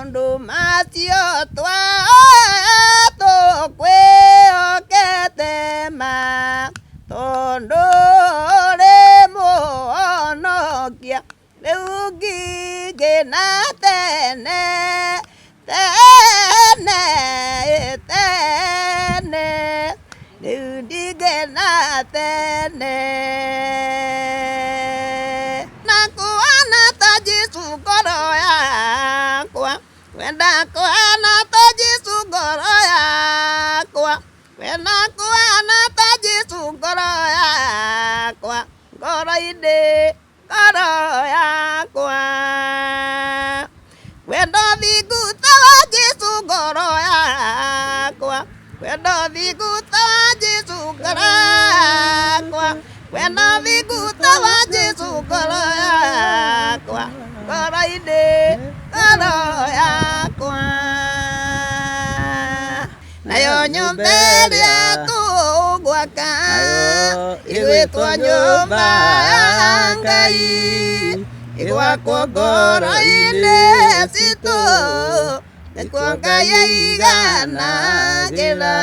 maundu macio tukwihokete ma tondu ri muhonokia riu ngigina tene tene tene riu ndigena tene nakuona ta Jesu ngoro yakwa wenda kuona ta Jesu ngoro yakwa wenda kuona ta Jesu ngoro yakwa ngoro-ini ngoro yakwa wenda thiguta wa Jesu ngoro yakwa wenda thiguta wa Jesu ngoro yakwa wenda thiguta wa Jesu ngoro yakwa ngoro-ini ngoro yakwa nayo nyumba ĩrĩa tũgwaka ĩgwĩtwo nyũmba ya Ngai ĩgwakwo ngoro-inĩ citũ nĩkuo Ngai aiganagĩra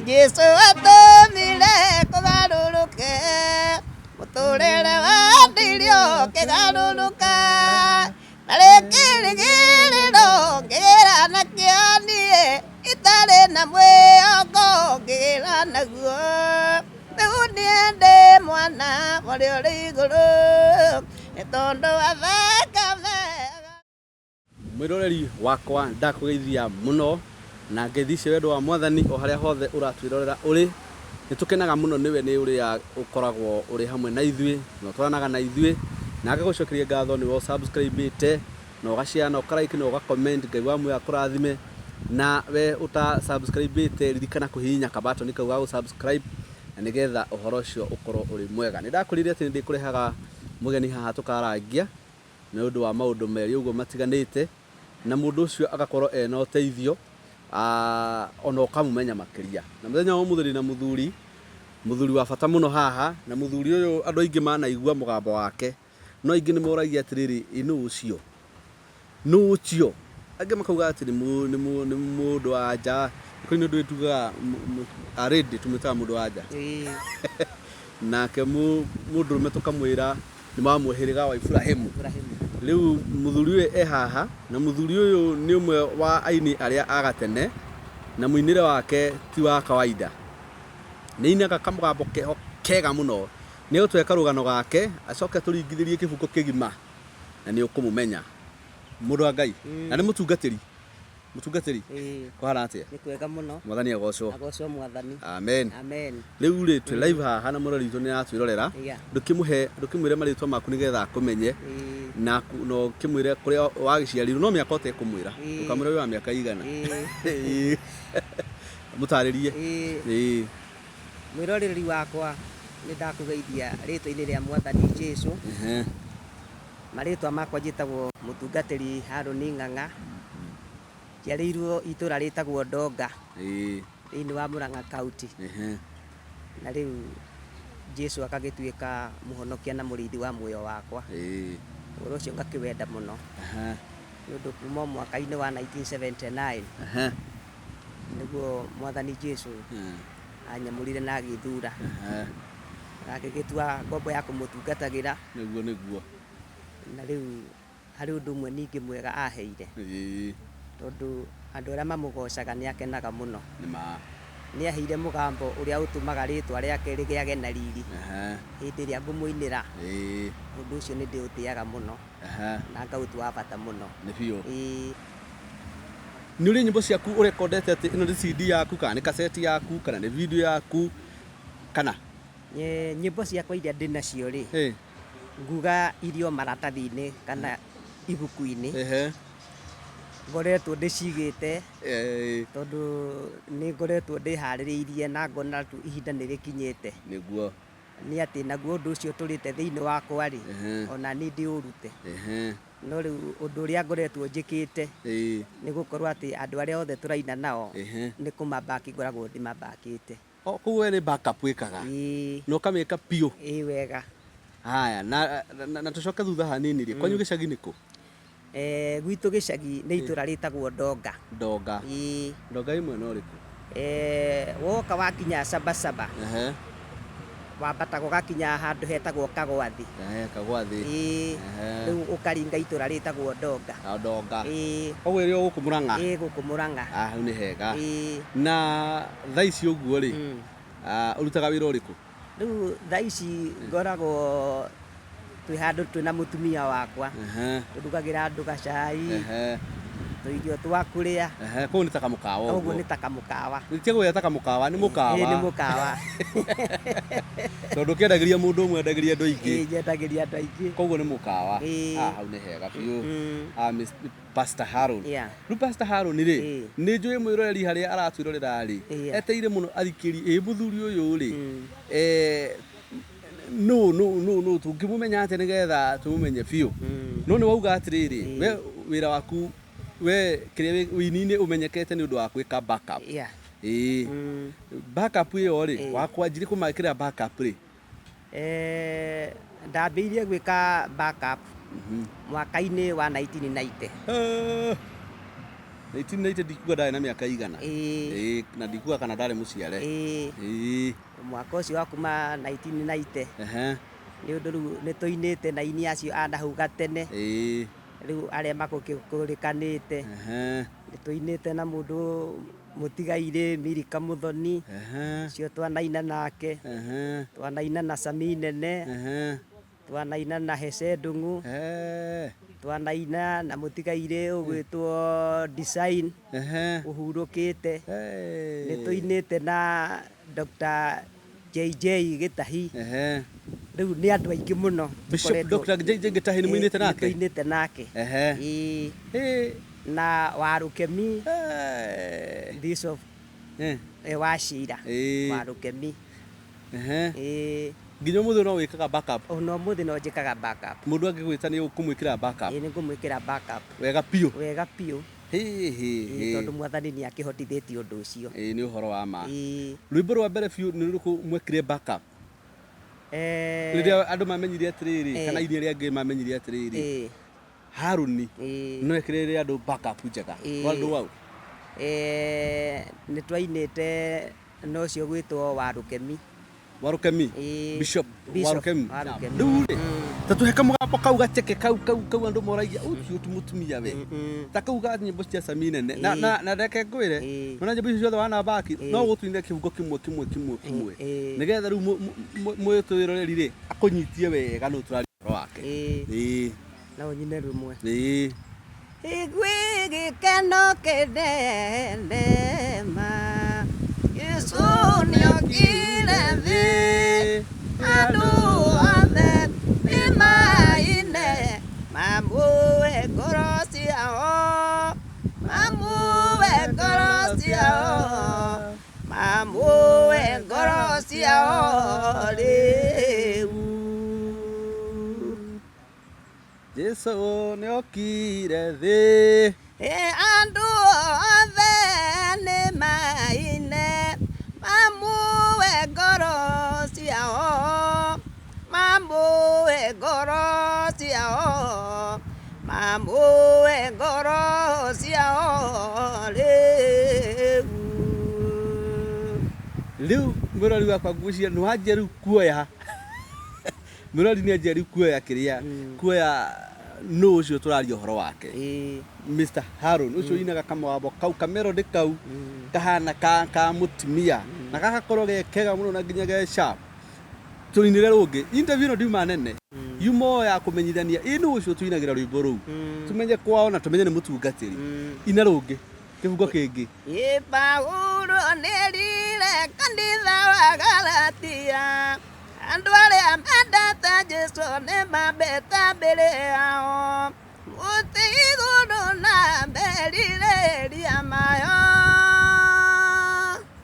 Jesũ atũmire kũgarũrũke mũtũrĩre wa ndĩrio kĩgarũrũka na rĩkĩrĩgĩrĩro ngĩgĩra nakĩo niĩ itarĩ na mwĩhoko ngĩgĩra naguo rĩu niĩ ndĩ mwana ũrĩa ũrĩ igũrũ nĩ tondũ athaka wega. Mwĩroreri wakwa ndakũgeithia mũno na ngeithi wendo wa Mwathani o harĩa hothe ũratwĩrorera ũrĩ nĩtũkenaga mũno nĩwe nĩ ũrĩa ũkoragwo ũrĩ hamwe na ithuĩ na ũtwaranaga na ithuĩ na ngagũcokeria ngatho nĩwe subscribe-ĩte na ũgashare na ũkarike na ũgacomment Ngai wa muoyo akũrathime na we uta subscribe-ĩte ririkana kũhihinya kabatoni kau ga subscribe na nĩgetha ũhoro ũcio ũkorwo ũrĩ mwega. Nĩndakũrire atĩ ndĩkũrehaga mũgeni haha tũkarangia nĩ ũndũ wa maũndũ merĩ ũguo matiganĩte na mũndũ ũcio agakorwo ena ũteithio ona ũkamũmenya makĩria na mũthenya wa mũthuri na mũthuri wa bata mũno haha na mũthuri ũyũ andũ aingĩ manaigua mũgambo wake no aingĩ nĩmoragia atĩrĩrĩ nũ ũcio angĩ makauga atĩ nĩ mũndũ wa nja kũrĩ nĩ ũndũ tugaga already tumĩtaga mũndũ wa nja nake mũndũrũme tũkamwĩra nĩ wa mũhĩrĩga wa Ibrahimu rĩu mũthuri ũyũ haha na mũthuri ũyũ nĩ ũmwe wa aini arĩa agatene na mũinĩre wake ti wa kawaida nĩ inaga kamũgambo kega mũno nĩ gũtweka rũgano gake acoke tũringithĩrie kĩbungo kĩgima na nĩ ũkũmũmenya mũndũ wa Ngai na nĩ mũtungatĩri kwahana atĩa nĩ kwega mũno Mwathani agocwo Mwathani amen amen rĩu rĩ twĩ live haha na mũrori witũ nĩ aratwĩrorera ndũkĩmwĩre marĩtwa maku nĩgetha akũmenye na no kĩmwĩre kũrĩa wagĩciarirwo no mĩaka ũtekũmwĩra ũkamwĩra wĩ wa mĩaka igana mũtarĩrie mwĩroreri wakwa nĩ ndakũgeithia rĩtwa-inĩ rĩa Mwathani Jesũ marĩtwa makwa njĩtagwo mũtungatĩri Harũni Ng'ang'a njiarĩirwo itũra rĩtagwo Ndonga thĩinĩ wa Mũrang'a County na rĩu Jesũ akagĩtuĩka mũhonokia na mũrĩithi wa muoyo wakwa ũhoro ũcio ngakĩwenda mũno nĩ ũndũ kuma mwaka-inĩ wa 1979 nĩguo Mwathani Jesũ anyamũrire na agĩthura na agĩgĩtua ngombo ya kũmũtungatagĩra nĩguo na rĩu harĩ ũndũ ũmwe ningĩ mwega aheire tondũ andũ arĩa mamũgocaga nĩ akenaga mũno nĩ aheire mũgambo ũrĩa ũtũmaga rĩtwa rĩake rĩgĩage na riri hĩndĩ ĩrĩa ngũmũinĩra ũndũ ũcio nĩ ndĩũtĩaga mũno na ngaũtua wa bata mũno nĩ ũrĩ nyĩmbo ciaku ũrekondete atĩ ĩno nĩ CD yaku kana nĩ kaseti yaku kana nĩ video yaku kana nyĩmbo ciakwa iria ndĩ nacio rĩ nguga irio maratathi-inĩ kana ibuku-inĩ ngoretwo ndĩcigĩte tondũ nĩ ngoretwo ndĩharĩrĩirie na ngona tu ihinda nĩ rĩkinyĩte nĩguo nĩ atĩ naguo ũndũ ũcio tũrĩte thĩinĩ wakwa rĩ ona nĩ ndĩũrute no rĩu ũndũ ũrĩa ngoretwo njĩkĩte nĩ gũkorwo atĩ andũ arĩa othe tũraina nao nĩ kũmabaki ngoragwo ndĩmabakĩte koguo we nĩ backup wĩkaga na ũkamĩka piũ wega haya na tũcoke thutha hanini rĩ kwanyu gĩcagi nĩ kũ Gwitũ gĩcagi nĩ itũra rĩtagwo Ndonga. Ndonga. Ndonga imwe no rĩkũ? Woka wakinya Sabasaba. Wambata ũgakinya handũ hetagwo Kagwathi. Kagwathi. Rĩu ũkaringa itũra rĩtagwo Ndonga. Ndonga. Koguo rĩo gũkũ Mũrang'a? Gũkũ Mũrang'a. Hau nĩ hega. Na thaa ici ũguo rĩ, ũrutaga wĩra ũrĩkũ? Rĩu thaa ici ngoragwo twĩ handũ twĩna mũtumia wakwa. Tũrugagĩra andũ gacai. Tũirio twa kũrĩa. Kũu nĩ ta kamũkawa ũguo? Ũguo nĩ ta kamũkawa. Nĩkĩgũya ta kamũkawa, nĩ mũkawa? Nĩ mũkawa. Tondũ ũkĩendagĩria mũndũ ũmwe endagĩria andũ aingĩ. Nyendagĩria andũ aingĩ. Koguo nĩ mũkawa. Hau nĩ hega biũ. Pastor Haron. Rĩu Pastor Haron rĩ, nĩ njũĩ mwĩroreri harĩa aratwĩrorera rĩ, eteire mũno athikĩri mũthuri ũyũ rĩ, no tũngĩmũmenya atĩ nĩgetha tũmũmenye biũ. No nĩ wauga atĩrĩrĩ, we wĩra waku we kĩrĩa wĩini-inĩ ũmenyekete nĩ ũndũ wa gwĩka backup. Backup ĩyo rĩ, wakwanjirie kũmekĩra backup rĩ? Ndambĩrĩirie gwĩka backup mwaka-inĩ wa 1990. 1990 ndikuga ndarĩ na mĩaka igana? Na ndikuga kana ndarĩ mũciare. Mwaka ũcio wa kuma 1990 nĩ ũndũ rĩu nĩ tũinĩte na aini acio a nahau gatene. Rĩu arĩa makũrĩkanĩte nĩ tũinĩte na mũndũ mũtigairĩ Milika Muthoni, ũcio twanaina nake, twanaina na Sami Nene, twanaina na Hece Ndung'u, twanaina na mũtigairĩ ũgwĩtwo Design ũhurũkĩte, nĩ tũinĩte na Dr. JJ Gĩtahi. Rĩu nĩ andũ aingĩ mũno. Bishop Dr. JJ Gĩtahi nĩ mũinĩte nake? Tũinĩte nake. Na Warũkemi Bishop wa Cira Warũkemi. Nginya ũmũthĩ no wĩkaga backup? Ona ũmũthĩ no njĩkaga backup. Mũndũ angĩgwĩta nĩ ũkũmwĩkĩra backup? Nĩ ngũmwĩkĩra backup. Wega biũ? Wega biũ. Tondũ Mwathani nĩ akĩhotithĩtie ũndũ ũcio. Nĩ ũhoro wa ma. Rwĩmbo rwa mbere biũ nĩ rũrĩkũ mwekire backup? Rĩrĩa andũ mamenyire atĩrĩrĩ, kana iria rĩa ngĩ mamenyire atĩrĩrĩ, Haruni no ekĩrĩre andũ backup njega. Wandũ wau? Nĩ twainĩte na ũcio gwĩtwo Warũkemi. Warũkemi? Bishop Warũkemi. Rĩu rĩ, ta tũhe kamũgambo kau gaceke kau andũ moragia ũcio ti mũtumia we. Ta kau ga nyĩmbo cia Sami Nene. Na reke ngwĩre, ona nyĩmbo icio ciothe wanabaki no gũtũinĩra kĩhugo kĩmwe. Nĩgetha rĩu mwĩtwĩroreri rĩ, akũnyitie wega nũ tũraria ũhoro wake. No nyine rũmwe. Igwi gĩkeno kĩnene ma Yesu nĩokire thĩ, andũ othe nĩmaine, mamue ngoro ciao, mamue ngoro ciao, mamue ngoro ciao rĩu. Yesu nĩokire thĩ, andũ othe nĩmaine, mamue ngoro ciao, mamue ngoro ciao, mamue ngoro ciao rĩu mũrori wakwa ngwĩciria nĩ wanjia rĩu kuoya mũrori nĩ anjia rĩu kuoya nũ ũcio tũraria ũhoro wake. Mr. Haron ũcio inaga kamwambo kau kamerodi kau kahana ka mũtumia na gagakorwo ge kega mũno na nginya ge sharp. Tũinĩre rũngĩ interview ĩno ndiuma nene yumo ya kũmenyithania nũ ũcio tũinagĩra rwĩmbo rũu tũmenye kwao na tũmenye nĩ mũtungatĩri. Ina rũngĩ kĩhugo kĩngĩ. Paulo nĩerire kanitha wa Galatia, andũ arĩa mendete Jesũ nĩmambĩte mbere yao, mũtĩ igũrũ na merirĩria mayo,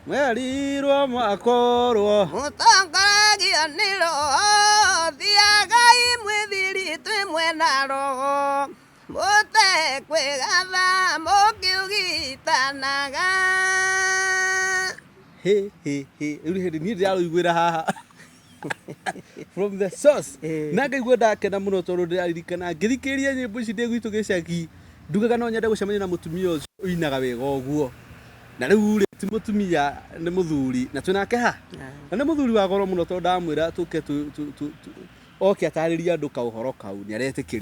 mwerirwo mwakorwo mũtongoragio nĩ Roho, thiagai mwĩthiri twĩmwe na Roho, mũtekwĩgatha mũkĩũgitanaga. Rĩu hĩndĩ niĩ ndĩrarũiguĩra haha from the source Eh. na ngaigua ndakena muno tondu ndirarikana ngithikĩrĩria nyĩmbo ici ndĩ gwitũ gĩcagi ndugaga no nyende gũcemania na mũtumia ũcio ũinaga wega ũguo na rĩu rĩ ti mũtumia nĩ mũthuri na twĩnake ha na nĩ mũthuri wa goro mũno tondu ndamwĩra tũke oke atarĩria andũ kaũhoro kau nĩ aretĩkĩria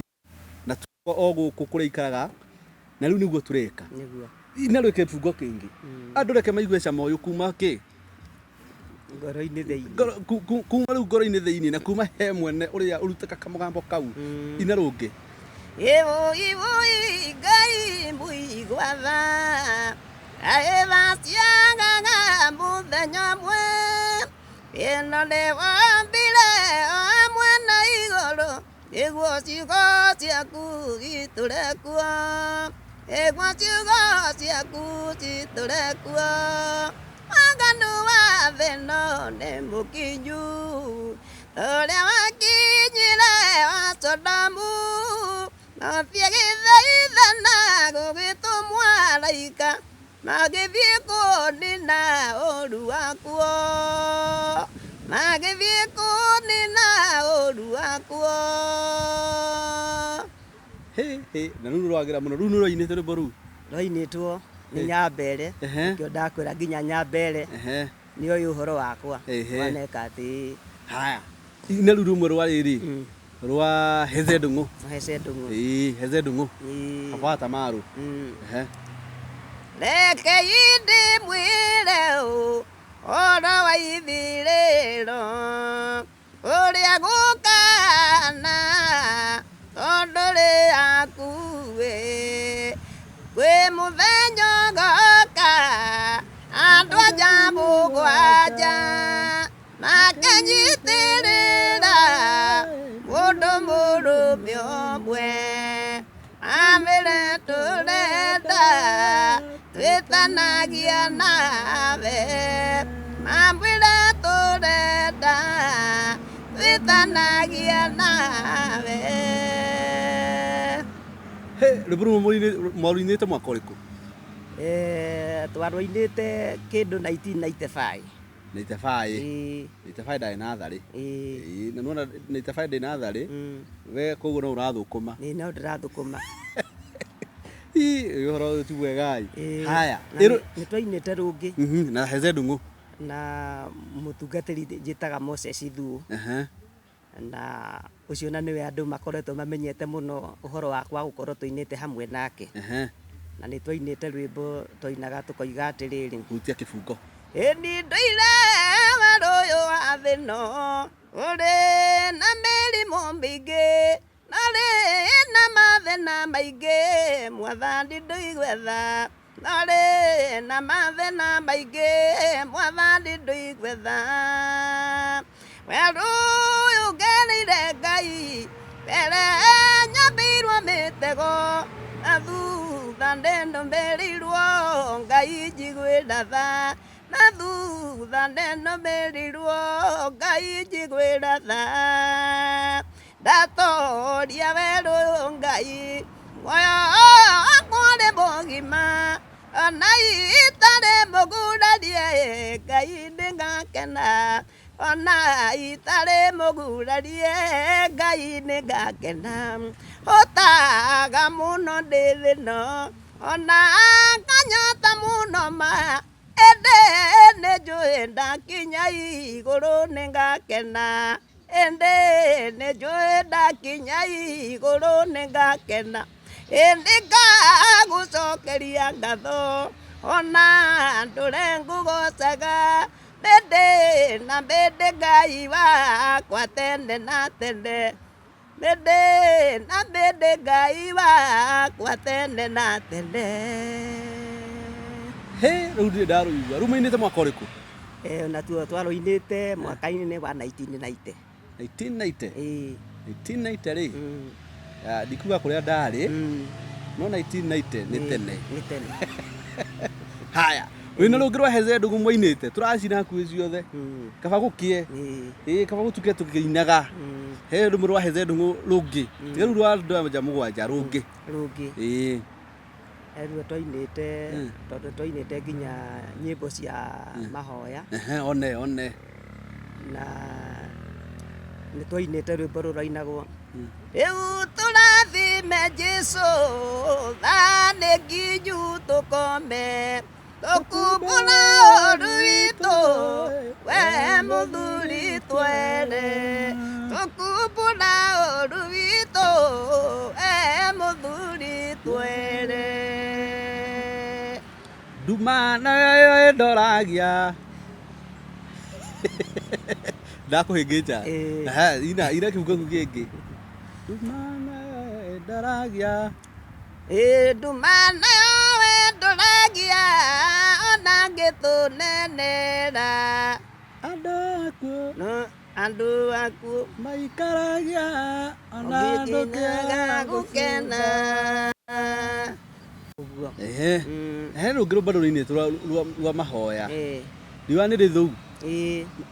na o gũkũ kũrĩa ikaraga na rĩu nĩguo tũreka nĩguo ina rwĩke kiugo kĩngĩ andũ reke maigue cama ũyũ kuma kĩ ngoro-inĩ thĩinĩ kuma rĩu ngoro-inĩ thĩinĩ na kuma he mwene ũrĩa ũrutaga kamũgambo kau ina rũngĩ ĩbũi ngai mũigwatha aĩbaciagaga mũthenya ũmwe ĩno nĩ wombire hamwe na igũrũ nĩguo ciugo ciaku itũre kuo nĩguo ciugo ciaku citũre kuo waganu wa thĩ ĩno nĩ mũkinyu ũrĩa wakinyire wa Sodomu nothie gĩthaithana gũgĩtũmwo araika magĩthiĩ kũnina ũru wakuo magĩthiĩ kũnina ũru wakuo na rĩu rwagĩra mũno rĩu nĩ rwainĩte rwĩmbo rũu rwainĩtwo nĩ Nyambere kĩo ndakwĩra nginya Nyambere nĩoĩ ũhoro wakwa waneka atĩ haya ina rĩu rũmwe rwa rĩrĩ rwa Heze Ndung'u Heze Ndung'u Heze Ndung'u Kabata Maru reke ndĩmwĩre ũhoro wa ithirĩro ũrĩa gũkana tondũ rĩakuĩ kwĩ mũthenya ũgoka andũ anja mũgwanja makanyitĩrĩra mũndũ mũrũme ũmwe amĩre tũrenda twĩtanagia nawe amĩre tũrenda twĩtanagia nawe rwĩmbo rũu mwaruinĩte mwaka ũrĩkũ twarũinĩte kĩndũ 1995 95 ndarĩ natharĩ na nuona 95 ndĩ natharĩ we koguo no ũrathũkũma no ndĩrathũkũma ũhoro ũyũ ti mwega haya nĩ twainĩte rũngĩ na Heze Ndung'u na mũtungatĩri njĩtaga Moses Thuo na ũcio na nĩwe andũ makoretwo mamenyete mũno ũhoro wakwa gũkorwo tũinĩte hamwe nake na nĩ twainĩte rwĩmbo twainaga tũkoiga atĩrĩrĩ hutia kĩbungo ĩni ndũire werũ ũyũ wa thĩ ĩno ũrĩ na mĩrimũ mĩingĩ na rĩ na mathĩna maingĩ mwathani ndũigwetha na rĩ na mathĩna maingĩ mwathani ndũigwetha werũ ũyũ ngereire Ngai mbere nyambirwo mĩtego na thutha ndĩnũmĩrĩirwo Ngai njiguĩra tha na thutha ndĩnũmĩrĩirwo Ngai njiguĩra tha ndatoria werũ Ngai muoyo wakwa ũrĩ mũgima ona itarĩ mũgurarie Ngai nĩngakena ona itarĩ mũgurarie Ngai nĩngakena ũtaga mũno ndĩ thĩ ĩno ona nganyota mũno ma ĩndĩ nĩnjũĩ ndakinya igũrũ nĩngakena ĩndĩ nĩnjũĩ ndakinya igũrũ nĩngakena ĩndĩ ngagũcokeria ngatho ona ndũre ngũgocaga mbĩndĩ na mbĩndĩ Ngai wakwa tene na tene mbĩndĩ na mbĩndĩ Ngai wakwa tene na tene rĩu ndirĩ ndarũigua rumainĩte mwaka ũrĩkũ natuo twarũinĩte mwaka-inĩ wa 1990 1990 rĩ ndikuga kũrĩa ndarĩ no 1990 nĩ tene haya wĩna rũngĩ rwa Heze Ndung'u mwainĩte tũracina hakuhĩ ciothe kaba gũkie kaba gũtuke tũkĩinaga he rũmwe rwa Heze Ndung'u rũngĩ tiga rũu rwa andũ anja mũgwanja rũngĩ ruo twainĩte tondũ twainĩte nginya nyĩmbo cia mahoya one na nĩ twainĩte rwĩmbo rũrainagwo rĩu tũrathime Jesũ thanĩ nginyu tũkome tũkumbũra ũru witũ we mũthuri twende tũkumbũra ũru witũ we mũthuri twende nduma nayo ĩndoragia ndakũhĩngĩca ina kiugo kĩngĩ nduma nayo ĩndoragia nduma nayo ĩndoragia ona ngĩtũnenera andũ aku maikaragia ona ngĩkinyaga gũkena he rũngĩ rũmba rũrĩinĩte rwa mahoya riũa nĩ rĩthũu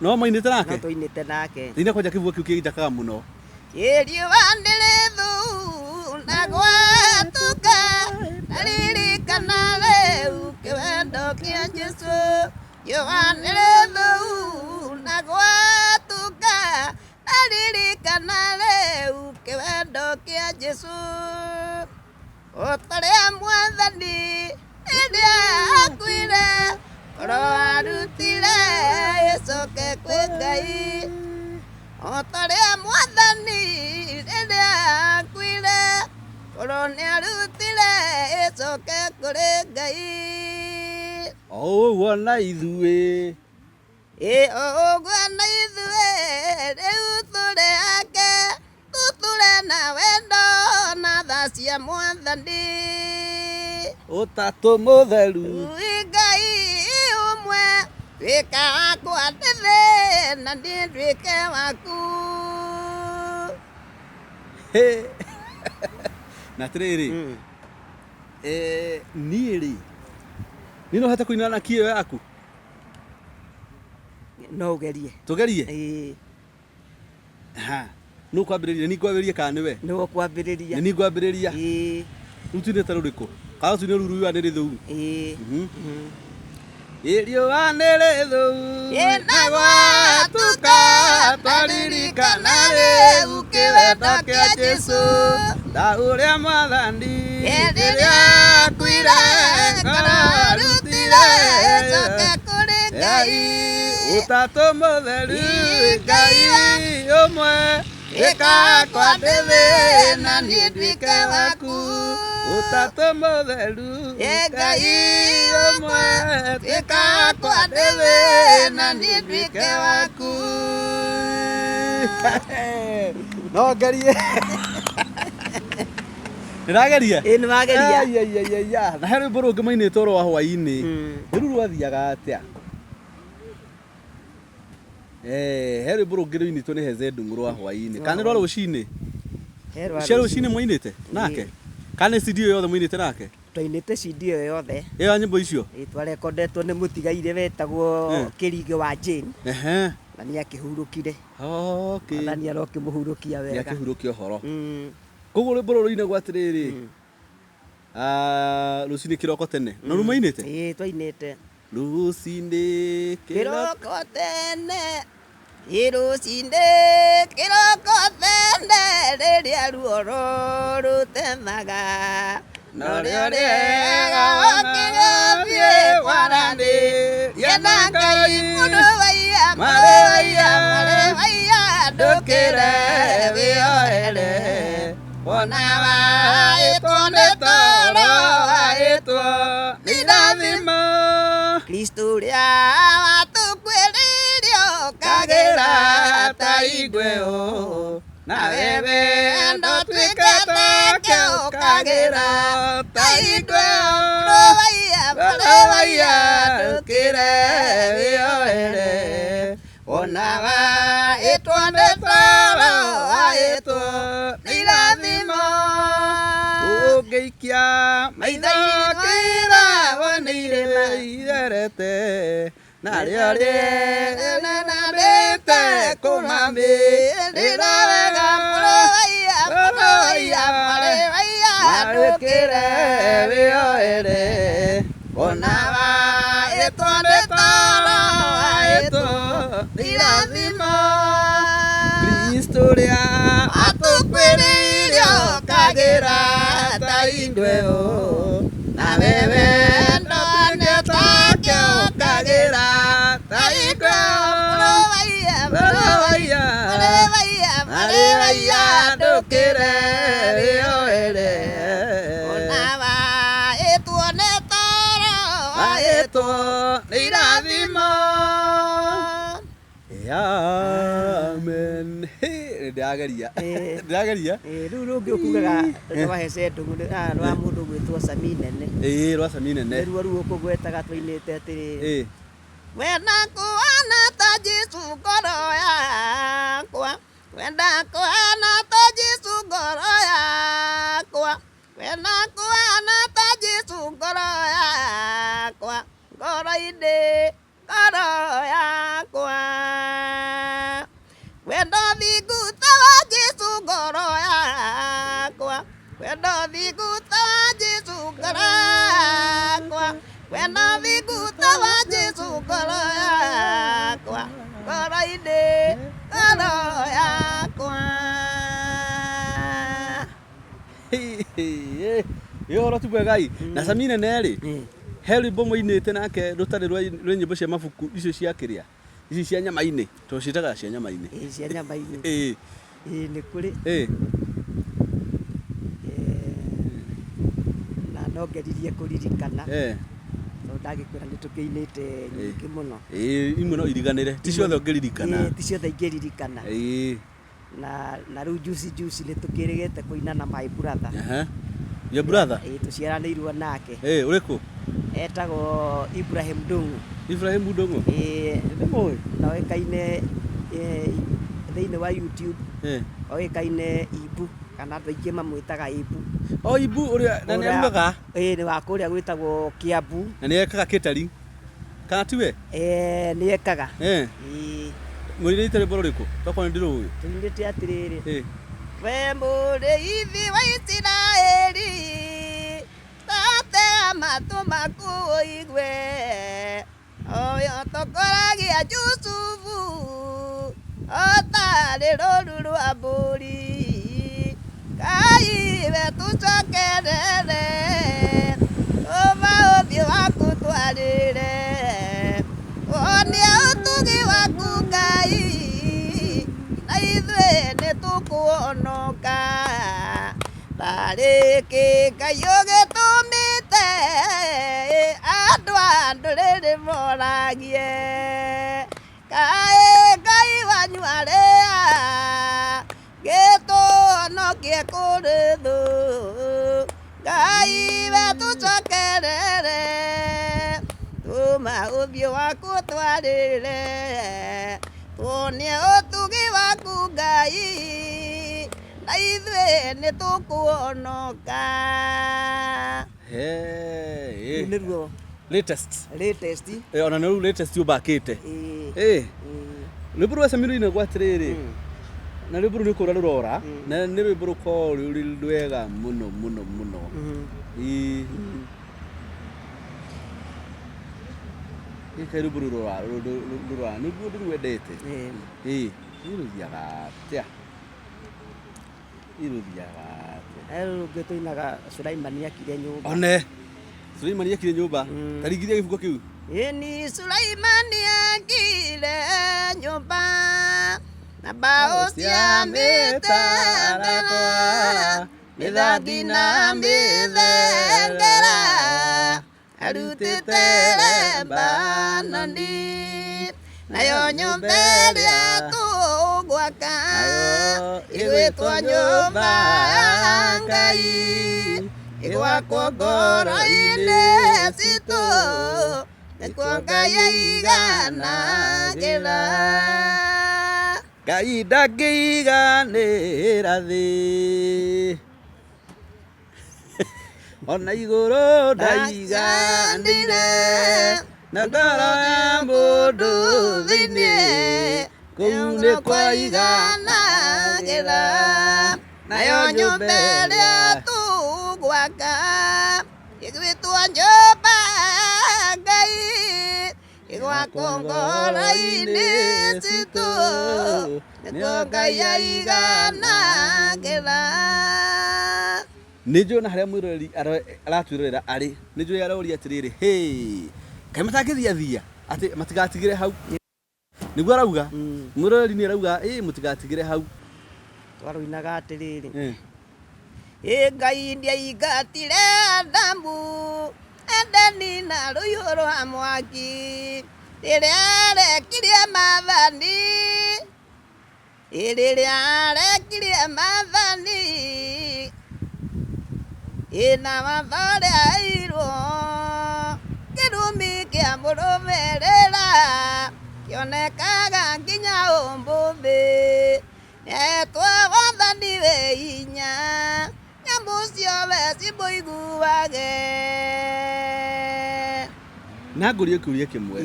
no mainĩte nake no tũinĩte nake thĩinĩ kwanja kĩbuo kĩu kĩnjakaga mũno riũa nĩ rĩthũu na gwatuka na ririkana rĩu kĩwendo kĩa Jesũ riũa nĩ rĩthũu na gwatuka na ririkana rĩu kĩwendo kĩa Jesũ ũtarĩa Mwathani rĩrĩa akuire ngoro arutire ĩcoke kwĩ Ngai ũtarĩa Mwathani rĩrĩa akuire ngoro nĩarutire ĩcoke kũrĩ Ngai ũguo na ithuĩ ũguo na ithuĩ rĩu tũrĩ ake tũtũre na wendo na tha cia Mwathani ũtatũ mũtheru Ngai ũmwe wĩka wakwa ndĩthĩ na niĩ nduĩke waku na atĩrĩrĩ niĩ rĩ nĩ no hote kũinana na kĩo yaku no ũgerie tũgerie nũ kwambĩrĩria nĩ kwambĩrĩria kana nĩwe nĩwe kwambĩrĩria nĩ kwambĩrĩria rĩu tuinĩte rũrĩkũ kana tuinĩ ruru riũa nĩ rĩthũu riũa nĩ rĩthũu na gwatuka twaririkana rĩu kĩwendo kĩa Jesũ ta ũrĩa Mwathani rĩrĩa akuire ngoro arutire ĩcoke kũrĩ Ngai ũtatũ mũtheru Ngai ũmwe wĩka wakwa ndĩthĩ na niĩ nduĩke waku ũtatũ mũtheru Ngai ũmwe wĩka wakwa ndĩthĩ na niĩ nduĩke waku no ngerie ndĩrageria nĩwageria na he rwĩmbo rũngĩ mainĩtwo rwa hwainĩ rĩu rwathiaga atĩa he rwĩmbo rũngĩ rũinĩtwo nĩ Heze Ndung'u rwa hwainĩ kana nĩ rwa rũcinĩ cia rũcinĩ mwainĩte nake kana nĩ CD ĩyo yothe mwainĩte nake twainĩte CD ĩyo yothe ĩyo nyĩmbo icio twarekondetwo nĩ mũtigaire wetagwo Kĩringĩ wa Jane na nĩ akĩhurũkire na nĩ arokĩmũhurũkia wega akĩhurũkia ũhoro koguo rwĩmbo rũrũ rũinagwo atĩrĩrĩ rũcinĩ kĩroko tene na rumainĩte twainĩte rũcinĩ kĩroko tene rũcinĩ kĩroko tene rĩrĩa ruoro rũtemaga norĩo rĩega ũkĩgathiĩ kwaranĩria na Ngai mũndũ waiya ndũkĩre wĩoere wona waĩtwo nĩ toro waĩtwo nĩ irathimo Kristo ũrĩa watũkuĩrĩirio kagĩra ta ingweo nawe wendo tuĩke take ũkagĩra ta ingweo waiya ndũkĩre wĩoere wona waĩtwo nĩ toro waĩtwo nĩ irathimo ũngĩikia maitho kĩra wonĩire itherete narĩo rĩnenanĩte kũmamĩrĩra wega mũrũwaiya ndũkĩre wĩoere wona waĩtwo nĩ toro waĩtwo nĩ irathimo Kristo Turia atukwiririo kagira taindweo na wewe ndone takyo kagira taindweo Maria ndukire rioere onawa etuone toro aeto irathimo Amen. Ndageria. Ndageria. Riu rungi ukugaga twahece ndungu rwa mundu gwitwo Sami Nene. Rwa Sami Nene. Riu ukugwetaga twainite atiriri. Wenda kuona ta Jesu ngoro yakwa. Wenda kuona ta Jesu ngoro yakwa. Wenda kuona ta Jesu ngoro yakwa. Ngoro-ini ngoro yakwa. Wenda thiguta wa Jesu ngoro yakwa. Wenda thiguta wa Jesu ngoro yakwa. Wenda thiguta wa Jesu ngoro yakwa. Ngoro-ini ngoro yakwa. Yo tu bwegai na Sami Nene ri heri bomo inite nake rutari rwa nyimbo cia mabuku icio cia kiria ici cia nyama-ini to citaga cia nyama-ini Cia nyama-ini ni kuri na no ngeririe kuririkana no ndagikwira ni tukiinite nyingi muno imwe no iriganire ti ciothe ungiririkana ti ciothe ingĩririkana na rĩu juici nĩ tũkĩrĩgĩte kũina na my brother your brother tũciaranĩirwo nake ũrĩkũ etagwo Ibrahim Ndung'u na oĩkaine thĩinĩ wa YouTube oĩkaine Ibu kana andũ aingĩ mamwĩtaga Ibu Ibu ũrĩa na nĩarugaga nĩ wa kũrĩa gwĩtagwo Kiambu na nĩekaga catering kana tiwe nĩ ekaga mũrĩrĩte rwĩmbo rũrĩkũ tokorwo nĩ ndĩrũĩ tũinĩte atĩrĩrĩ we mũrĩithi wa Isiraeli tate matũ maku ũigue ũyũ tũkoragia Jusufu ũtarĩ rũru rwa mbũri Ngai we tũcokerere tũma ũthiũ waku twarĩre wonia ũtugi waku Ngai na ithuĩ nĩtũkuonoka tarĩkĩ Ngai ũgĩtũmĩte andũ a ndũrĩrĩ moragie kaĩ Ngai wanyu arĩa gĩtũhonokie kũrĩ thũ Ngai we tũcokerere tũma ũthiũ waku twarĩre tuonie ũtugi waku Ngai na ithuĩ nĩtũkuonoka nĩruo latest ona nĩ rĩu latest ũmbakĩte rwĩmbo rwa Sami rũinagwo atĩrĩrĩ na rwĩmbo rũu nĩ kũra rũrora na nĩ rwĩmbo rũkoragwo rũrĩ rwega mũno mũno mũno gĩkaĩ rwĩmbo rũu rũrora nĩguo ndĩrwendete irũthiaga atĩa rũngĩ tũinaga Sulaimani akire nyũmba one Sulaimani akire nyũmba taringithia gĩbungo kĩu ĩni Sulaimani akire nyũmba na mbao cia mĩtarakwa mĩthangi na mĩthengera arutĩte Lebanoni nayo nyũmba ĩrĩa tũgwaka ĩgwĩtwo nyũmba ya Ngai ĩgwakwo ngoro-inĩ citũ nĩkuo Ngai aiganagĩra Ngai ndangĩiganĩra thĩ ona igũrũ ndaiganire na ngoro ya mũndũ thĩinĩ kũu nĩ kwaiganagĩra nayo nyũmba ĩrĩa tũgwaka ĩgwĩtwo nyũmba ya Ngai igwa kongora-inĩ citũ nĩkuo Ngai aigana getha. Nĩ njũĩ na harĩa mwĩroreri aratwĩrorera arĩ nĩ njũĩ aroria atĩrĩrĩ kaĩ matangĩthiathia atĩ matigatigĩre hau nĩguo arauga mwĩroreri nĩ arauga mũtigatigĩre hau. Twarũinaga atĩrĩrĩ Ngai ndiaingatire Adamu Edeni na rũhiũ rwa mwaki rĩrĩa arekirie Maathani na watho ũrĩa airwo kĩrumi kĩa mũrũmĩrĩra kĩonekaga nginya ũmũthĩ etwo wathani wĩ hinya nyamũ ciothe cimũiguage. Na ngũrie kĩũria kĩmwe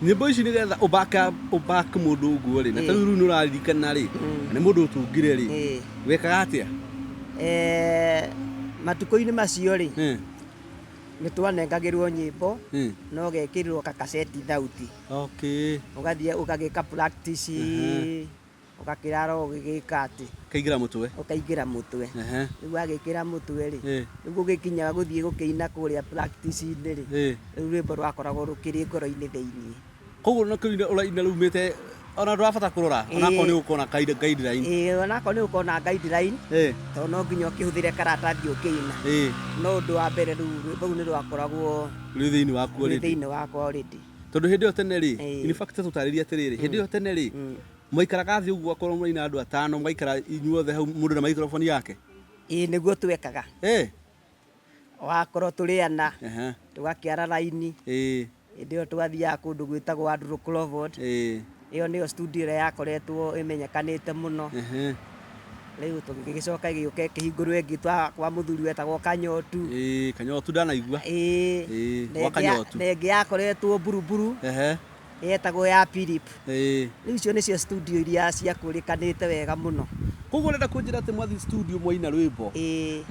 nyĩmbo ici nĩgetha ũbaka mũndũ ũguo rĩ na ta rĩu nĩ ũraririkana rĩ nĩ mũndũ ũtungire rĩ wekaga atĩa? Matukũ-inĩ macio rĩ nĩ twanengagĩrwo nyĩmbo na ũgekĩrĩrwo kakaceti thauti ũgathiĩ ũgagĩka practice ũgakĩrara ũgĩgĩka atĩ ũkaingĩra mũtwe rĩu wagĩkĩra mũtwe rĩ nĩguo ũgĩkinyaga gũthiĩ gũkĩina kũrĩa practice-inĩ rĩ rĩu rwĩmbo rwakoragwo rũkĩrĩ ngoro-inĩ thĩinĩ. Koguo no kĩrĩa ũraina rumĩte ona ndwabata kũrora onakorwo nĩ ũkuona guideline onakorwo nĩ ũkuona guideline tondũ no nginya ũkĩhũthĩre karatathi ũkĩina no ũndũ wa mbere rĩu rwĩmbo rũu nĩ rwakoragwo rwĩ thĩinĩ wakwa already tondũ hĩndĩ ĩyo tene rĩ in fact tũtarĩria atĩrĩrĩ hĩndĩ ĩyo tene rĩ mwaikaraga thĩ ũguo akorwo mũraina andũ atano mwaikara inyuothe hau mũndũ na microphone yake nĩguo twekaga wakorwo tũrĩ ana tũgakĩara raini hĩndĩ ĩyo twathiaga kũndũ gwĩtagwo Andrew Crawford ĩyo nĩyo studio ĩrĩa yakoretwo ĩmenyekanĩte mũno rĩu tũgĩgĩcoka ĩgĩũka ĩkĩhingũrwo ĩngĩ kwa mũthuri wetagwo Kanyotu ndanaigua na ĩngĩ yakoretwo Buruburu yetagwo ya Philip rĩu icio nĩcio studio iria ciakũrĩkanĩte wega mũno. Koguo ũrenda kũnjĩra atĩ mwathi studio mwaina rwĩmbo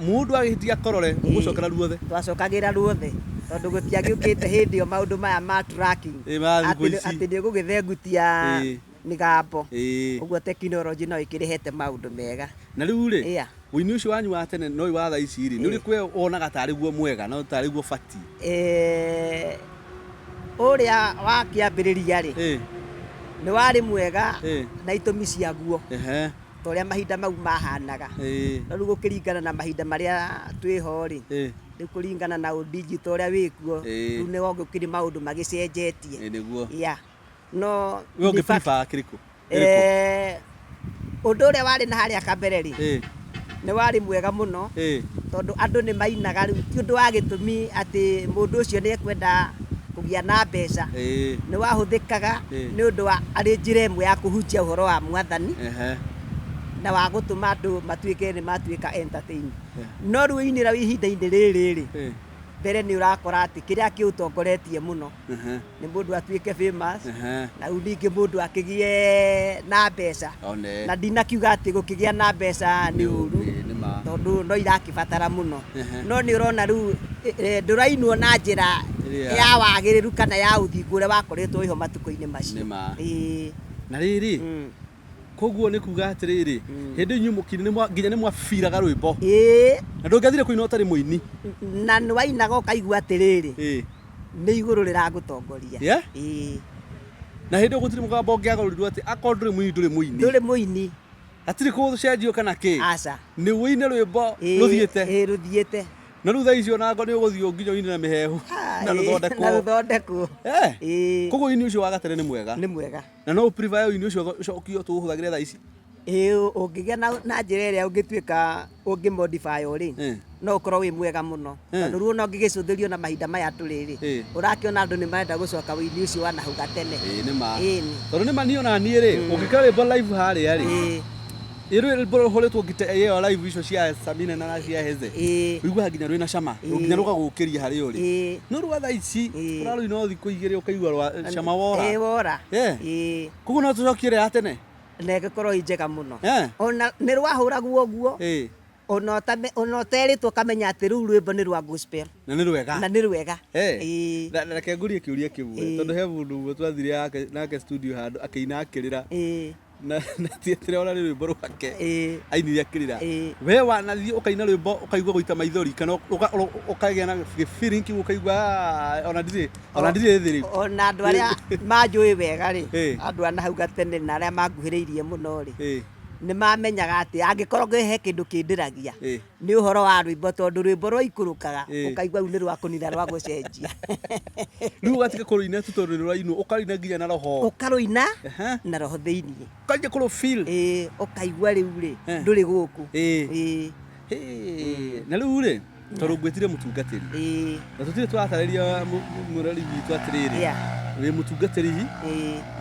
mũndũ agĩhĩtia korore mũgũcokera ruothe? Twacokagĩra ruothe tondũ gũtiagĩũkĩte hĩndĩ ĩyo maũndũ maya ma tracking atĩ nĩ ũgũgĩthengutia mĩgambo ũguo tekinoronjĩ no ĩkĩrehete maũndũ mega. Na rĩu rĩ ũini ũcio wanyu wa tene no wa thaa ici rĩ nĩ ũrĩkũ wonaga tarĩ guo mwega no tarĩ guo bati? Ũrĩa wakĩambĩrĩria rĩ nĩ warĩ mwega na itũmi ciaguo ta ũrĩa mahinda mau mahanaga no rĩu gũkĩringana na mahinda marĩa twĩho rĩ rĩu kũringana na ũndigito ũrĩa wĩkuo rĩu nĩ gũkĩrĩ maũndũ magĩcenjetie no ũndũ ũrĩa warĩ na harĩa kabere rĩ nĩ warĩ mwega mũno tondũ andũ nĩ mainaga rĩu ti ũndũ wa gĩtũmi atĩ mũndũ ũcio nĩ ekwenda kũgĩa na mbeca nĩ wahũthĩkaga nĩ ũndũ wa arĩ njĩra ĩmwe ya kũhunjia ũhoro wa Mwathani na wa gũtũma andũ matuĩke nĩ matuĩka entertain. No rĩu ũinĩra ihinda-inĩ rĩrĩ rĩ mbere nĩ ũrakora atĩ kĩrĩa kĩũtongoretie mũno nĩ mũndũ atuĩke famous na rĩu ningĩ mũndũ akĩgĩe na mbeca na ndinakiuga atĩ gũkĩgĩa na mbeca nĩ ũru tondũ no irakĩbatara mũno no nĩ ũrona rĩu ndũrainwo na njĩra ya wagĩrĩru kana ya ũthingu ũrĩa wakoretwo wĩho matukũ-inĩ macio. Na rĩrĩ koguo nĩ kuga atĩrĩrĩ hĩndĩ inyuĩ mũkiri nginya nĩ mwabiraga rwĩmbo na ndũngĩathire kũina ũtarĩ mũini na nĩ wainaga ũkaigua atĩrĩrĩ nĩ igũrũ rĩragũtongoria na hĩndĩ ĩyo gũtirĩ mũgambo ũngĩagarũrirwo atĩ akorwo ndũrĩ mũini hatirĩ gũcenjio kana kĩ aca nĩ ũine rwĩmbo rũthiĩte na rĩu thaa icio onako nĩ ũgũthiĩ nginya ũine na mĩhehu na rũthondekwo koguo ũini ũcio wa gatene nĩ mwega na no ũprefer ũini ũcio ũcokio tũũhũthagĩre thaa ici ũngĩgĩa na njĩra ĩrĩa ũngĩtuĩka ũngĩmodify ũrĩ no ũkorwo wĩ mwega mũno tondũ rĩu no ũngĩgĩcũthĩrio na mahinda maya tũrĩ ũrakĩona andũ nĩ marenda gũcoka ũini ũcio wa nahau gatene tondũ nĩ mani ona niĩ rĩ ũngĩkora rwĩmbo live harĩa rĩ rwĩmbo rũhoretwo ngĩteyo live icio cia Samina na cia Heze ũiguaga nginya rwĩna cama nginya rũgagũkĩria harĩa ũrĩ no rwa thaa ici ũrarũina thikũ igĩrĩ ũkaigua cama wora koguo no tũcokie ĩrĩa ya tene na ĩgĩkorwo njega mũno ona nĩ rwahũragwo ũguo ona ũteritwo kamenya atĩ rũu rwĩmbo nĩ rwa gospel na nĩ rwega na nĩ rwega reke ngurie kĩũria kĩmwe tondũ he mũndũ ũmwe twathire nake studio handũ akĩina akĩrĩra na tietire ona nĩ rwĩmbo rwake ainire akĩrĩra we wanathiĩ ũkaina rwĩmbo ũkaigua gũita maithori kana ũkagĩa na feeling kiu ũkaigua ona ndirĩ thĩ rĩu ona andũ arĩa manjũĩ wega rĩ andũ ana hau gatene na arĩa manguhĩrĩirie mũno rĩ nĩ mamenyaga atĩ angĩkorwo he kĩndũ kĩndĩragia nĩ ũhoro wa rwĩmbo tondũ rwĩmbo rwaikũrũkaga ũkaigua rĩu nĩ rwa kũnina rwa gũcenjia rĩu ũgatiga kũrũina tu tondũ nĩ rũrainwo ũkarũina nginya na roho ũkarũina na roho thĩiniĩ ũkanjia kũrũ feel ũkaigua rĩu rĩ ndũrĩ gũkũ na rĩu rĩ tondũ ngwĩtire mũtungatĩri na tũtirĩ twatarĩria mũrori witũ atĩrĩrĩ wĩ mũtungatĩri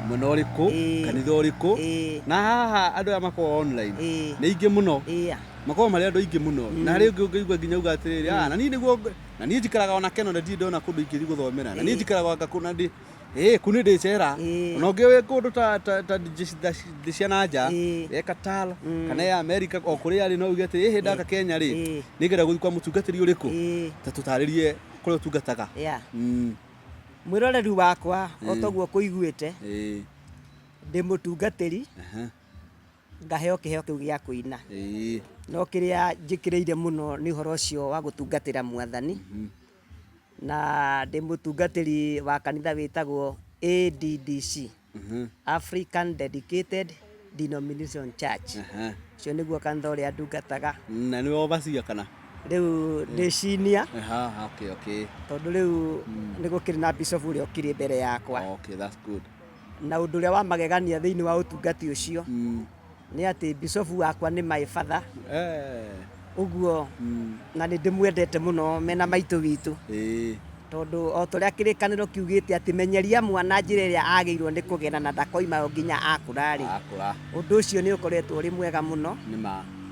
mwena ũrĩkũ kanitha ũrĩkũ na haha andũ aya makoragwo online nĩ aingĩ mũno makoragwo marĩ andũ aingĩ mũno na harĩ ũngĩ ũngĩigua nginya uga atĩrĩrĩ na niĩ nĩguo na niĩ njikaraga ona Keno na ndirĩ ndona kũndũ ingĩthiĩ gũthomera na niĩ njikaraga ngakũna ndĩ kũ nĩ ndĩcera ona ũngĩ wĩ kũndũ ta thĩ cia na nja Qatar kana ya America o kũrĩa arĩ no uge atĩ ndaka Kenya rĩ nĩgetha gũthiĩ kwa mũtungatĩri ũrĩkũ ta tũtarĩrie kũrĩa ũtungataga mwĩroreri wakwa o toguo kũiguĩte ndĩ mũtungatĩri ngaheo kĩheo kĩu gĩa kũina no kĩrĩa njĩkĩrĩire mũno nĩ ũhoro ũcio wa gũtungatĩra Mwathani na ndĩ mũtungatĩri wa kanitha wĩtagwo ADDC African Dedicated Denomination Church cio nĩguo kanitha ũrĩa ndungataga na nĩ overseer kana rĩu ndĩ senior okay tondũ rĩu nĩ gũkĩrĩ na bishop ũrĩa ũkĩrĩ mbere yakwa that's good na ũndũ ũrĩa wa magegania thĩinĩ wa ũtungati ũcio nĩ atĩ bishop wakwa nĩ my father ũguo na nĩ ndĩmwendete mũno mena maitũ witũ tondũ o tũrĩa kĩrĩkanĩro kiugĩte atĩ menyeria mwana njĩra ĩrĩa agĩrĩirwo nĩ kũgera na ndakoima nginya akũra rĩ ũndũ ũcio nĩ ũkoretwo ũrĩ mwega mũno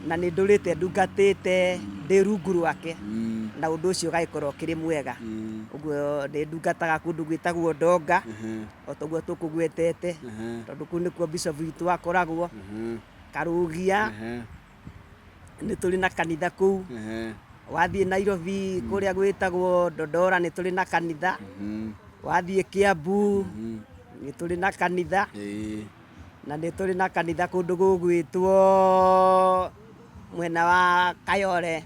na nĩ ndũrĩte ndungatĩte ndĩ rungu rwake na ũndũ ũcio ũgagĩkorwo kĩrĩ mwega ũguo ndĩ ndungataga kũndũ gwĩtagwo Ndonga o toguo tũkũgwetete tondũ kũu nĩkuo bishop witũ akoragwo Karugia nĩ tũrĩ na kanitha kũu wathiĩ Nairobi kũrĩa gwĩtagwo Dodora nĩ tũrĩ na kanitha wathiĩ Kiambu nĩ tũrĩ na kanitha na nĩ tũrĩ na kanitha kũndũ gũgwĩtwo mwena wa Kayole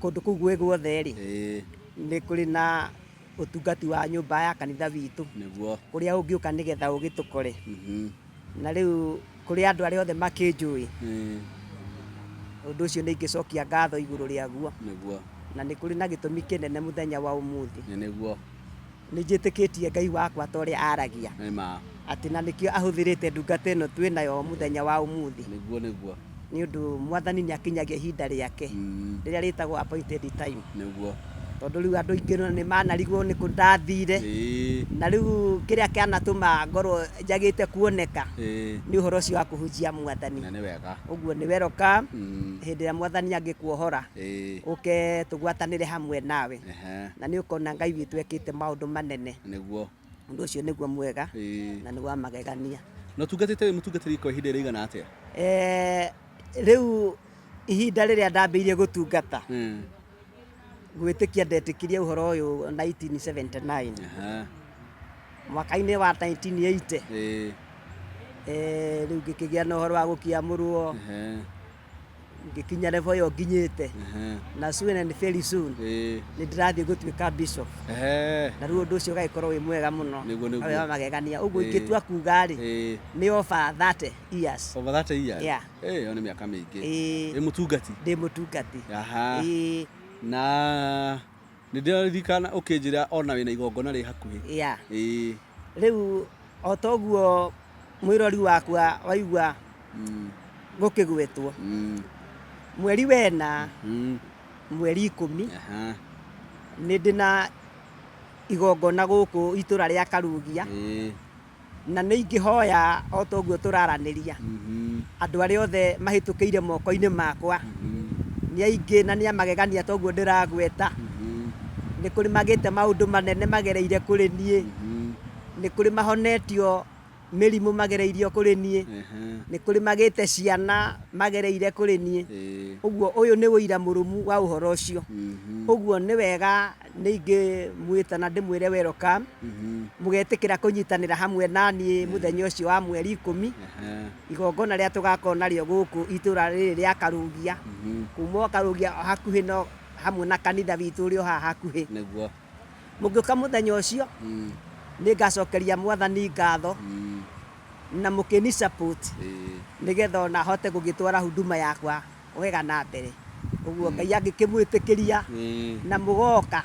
kũndũ kũu gwĩ guothe rĩ nĩ kũrĩ na ũtungati wa nyũmba ya kanitha witũ kũrĩa ũngĩũka nĩgetha ũgĩtũkore na rĩu kũrĩ andũ arĩa othe makĩnjũĩ ũndũ ũcio nĩ ingĩcokia ngatho igũrũ rĩaguo na nĩ kũrĩ na gĩtũmi kĩnene mũthenya wa ũmũthĩ nĩ njĩtĩkĩtie Ngai wakwa ta ũrĩa aragia atĩ na nĩkĩo ahũthĩrĩte ndungata ĩno twĩ nayo mũthenya wa ũmũthĩ nĩ ũndũ Mwathani nĩ akinyagia ihinda rĩake rĩrĩa rĩtagwo appointed time tondũ rĩu andũ aingĩ nĩ manarigwo nĩ kũndathire na rĩu kĩrĩa kĩanatũma ngorwo njagĩte kuoneka nĩ ũhoro ũcio wa kũhunjia Mwathani ũguo nĩ welcome hĩndĩ ĩrĩa Mwathani angĩkuohora ũke tũgwatanĩre hamwe nawe na nĩ ũkona Ngai witũ ekĩte maũndũ manene ũndũ ũcio nĩguo mwega na nĩ wa magegania no tungatĩte mũtungatĩri kwa ihinda rĩigana atĩa rĩu ihinda rĩrĩa ndambĩrĩirie gũtungata gwĩtĩkia ndetĩkirie ũhoro ũyũ 1979 mwaka-inĩ wa 1980 rĩu ngĩkĩgĩa na ũhoro wa gũkĩamũrwo ngĩkinya level ĩyo nginyĩte na soon and very soon nĩ ndĩrathiĩ gũtuĩka bishop na rĩu ũndũ ũcio ũgagĩkorwo wĩ mwega mũno wa magegania ũguo ingĩtua kuga rĩ nĩ over 30 years nĩ mĩaka mĩingĩ wĩ mũtungati ndĩ mũtungati na nĩ ndĩraririkana ũkĩnjĩra ona wĩna igongona rĩ hakuhĩ rĩu o toguo mwĩrori wakwa waigua gũkĩgwetwo mweri wena mweri 10 nĩ ndĩ na igongona gũkũ itũra rĩa Karugia na nĩ ingĩhoya o toguo tũraranĩria andũ arĩa othe mahĩtũkĩire moko-inĩ makwa nĩ aingĩ na nĩ amagegania toguo ndĩragweta nĩ kũrĩ magĩte maũndũ manene magereire kũrĩ niĩ nĩ kũrĩ mahonetio mĩrimũ magereirio kũrĩ niĩ nĩ kũrĩ magĩte ciana magereire kũrĩ niĩ ũguo ũyũ nĩ ũira mũrũmu wa ũhoro ũcio ũguo nĩ wega nĩ ingĩmwĩta na ndĩmwĩre welcome mũgetĩkĩra kũnyitanĩra hamwe naniĩ mũthenya ũcio wa mweri 10 igongona rĩa tũgakorwo narĩo gũkũ itũra rĩrĩ rĩa Karugia kuma Karugia hakuhĩ no hamwe na kanitha witũ ũrĩ o haha hakuhĩ nĩguo mũngĩũka mũthenya ũcio nĩ ngacokeria mwathani ngatho na mũkĩni support nĩgetha ona hote gũgĩtwara huduma yakwa wega na mbere ũguo Ngai angĩkĩmwĩtĩkĩria na mũgoka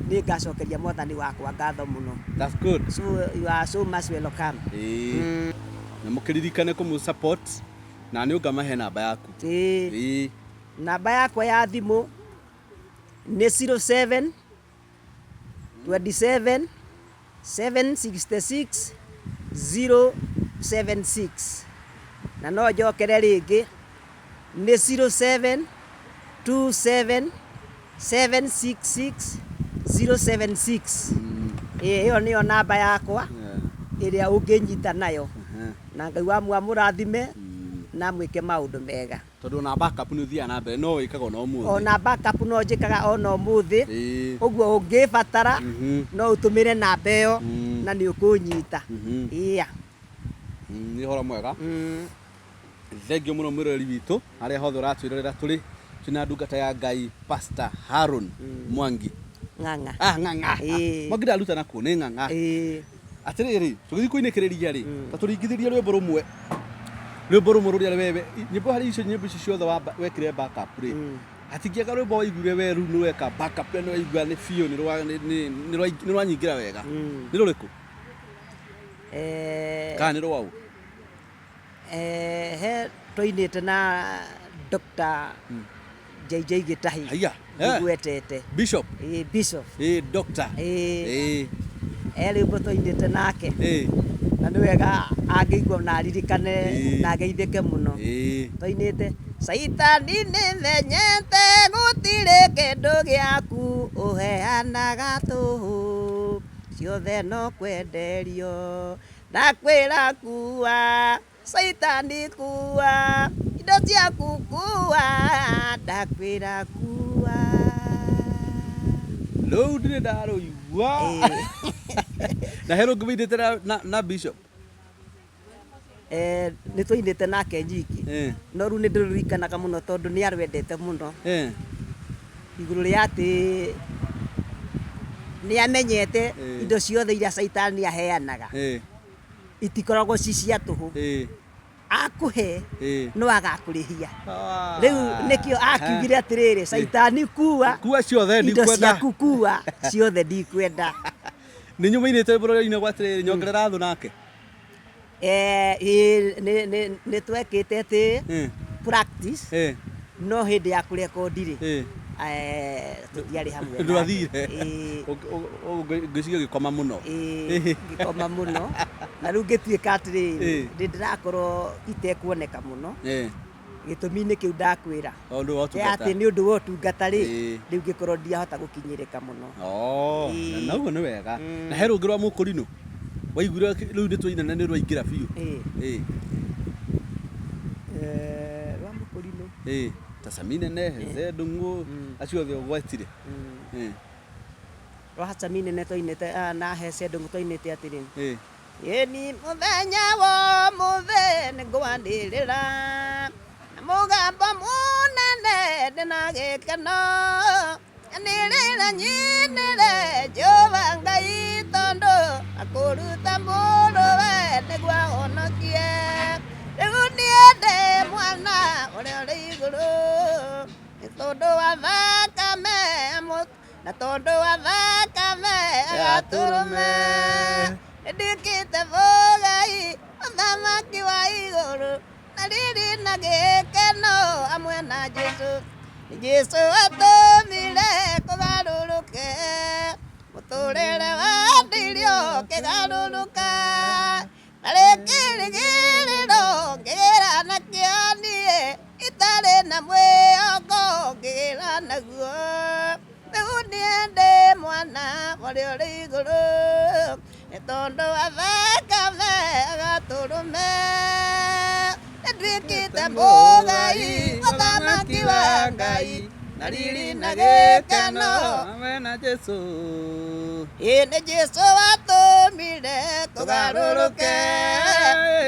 nĩ ngacokeria mwathani wakwa ngatho mũno. That's good. So you are so much welcome. Na mũkĩririkane kũmũ support na nĩ ũngamahe namba yaku. Namba yakwa ya thimũ nĩ 07 27 766 076 na no njokere rĩngĩ nĩ 07 27 766 076 ĩyo nĩyo namba yakwa ĩrĩa ũngĩnyita nayo na Ngai wa mũrathime na mwĩke maũndũ mega tondũ na backup nĩ ũthiaga na mbere no wĩkaga no ũmũthĩ ona backup no njĩkaga ona ũmũthĩ ũguo ũngĩbatara no ũtũmĩre namba ĩyo na nĩ ũkũnyita nĩ horo mwega thengiũ mũno mwĩroreri witũ harĩa hothe ũratwĩrorera tũrĩ twĩna ndungata ya Ngai Pastor Haron Mwangi Ng'ang'a Ng'ang'a Mwangi ndaruta nakuo nĩ Ng'ang'a atĩrĩrĩ tũgĩthiĩ kũinĩkĩrĩria rĩ ta tũringithĩrie rwĩmbo rũmwe rũrĩa wewe nyĩmbo harĩ icio nyĩmbo icio ciothe wekire backup rĩ hatingĩaga rwĩmbo waiguire weru nĩ weka backup nĩ waigua nĩ biũ nĩ rwanyingĩra wega nĩ rũrĩkũ kana nĩ rwau he tũinĩte na Dr. JJ Gĩtahi ngwetete Bishop Dr. rwĩmbo tũinĩte nake na nĩ wega angĩigua na aririkane na ageithĩke mũno tũinĩte Saitani nĩmenyete gũtirĩ kĩndũ gĩaku ũheanaga tũhũ ciothe no kwenderio ndakwĩra kuua Saitani kuua indo ciaku kuua ndakwĩra kuua rũu ndirĩ ndarũigua na hero ngũmĩindĩte na Bishop nĩ tũinĩte nake nyiki no rĩu nĩ ndĩrĩrikanaga mũno tondũ nĩ arwendete mũno igũrũ rĩa atĩ nĩ amenyete indo ciothe iria Saitani aheanaga itikoragwo ci cia tũhũ akũhe no agakũrĩhia rĩu nĩkĩo akiugire atĩrĩrĩ Saitani kuua ciothe indo ciaku kuua ciothe ndikwenda nĩ nyumainĩte bũrũri-inĩ gwa atĩrĩrĩ nyongerera thũ nake nĩ twekĩte atĩ practice no hĩndĩ ya kũrekondi rĩ tũtiarĩ hamwe ndwathire ngĩciga gĩkoma mũno na rĩu ngĩtuĩka atĩrĩrĩ ndĩrakorwo itekuoneka mũno gĩtũmi-inĩ kĩu ndakwĩra atĩ nĩ ũndũ wa ũtungata rĩ rĩu ngĩkorwo ndiahota gũkinyĩrĩka mũno na ũguo nĩ wega na he rũngĩ rwa mũkũrinũ waiguire rĩu nĩ twainana nĩ rwaingĩra biũ rwa mũkũrinũ ta Saminene Heze Ndung'u acio othe ũgwetire rwa Saminene twainĩte na Heze Ndung'u twainĩte atĩrĩ ĩni mũthenya wa mũthĩ nĩngwandĩrĩra na mũgambo mũnene ndĩna gĩkeno nĩrĩra nyinĩre Jehova Ngai tondũ akũruta mũrũwe nĩguo ahonokie rĩu niĩ ndĩ mwana ũrĩa ũrĩ igũrũ nĩ tondũ wa thakame na tondũ wa thakame agatũrũme ndikĩte vogai mũthamaki wa igũrũ na riri na gĩkeno hamwe na Jesũ atũmire kũgarũrũke mũtũrĩre wa ndirio kĩgarũrũka na rĩkĩrĩgĩrĩro ngĩgĩra nakĩo niĩ itarĩ na mwĩhoko ngĩgĩra naguo rĩu niĩ ndĩ mwana ũrĩa ũrĩ igũrũ tondu wa thakame agaturume ndwikite mugai muthamaki wa Ngai na riri na gikeno hamwe na Jesu nĩ Jesu watumire tugaruruke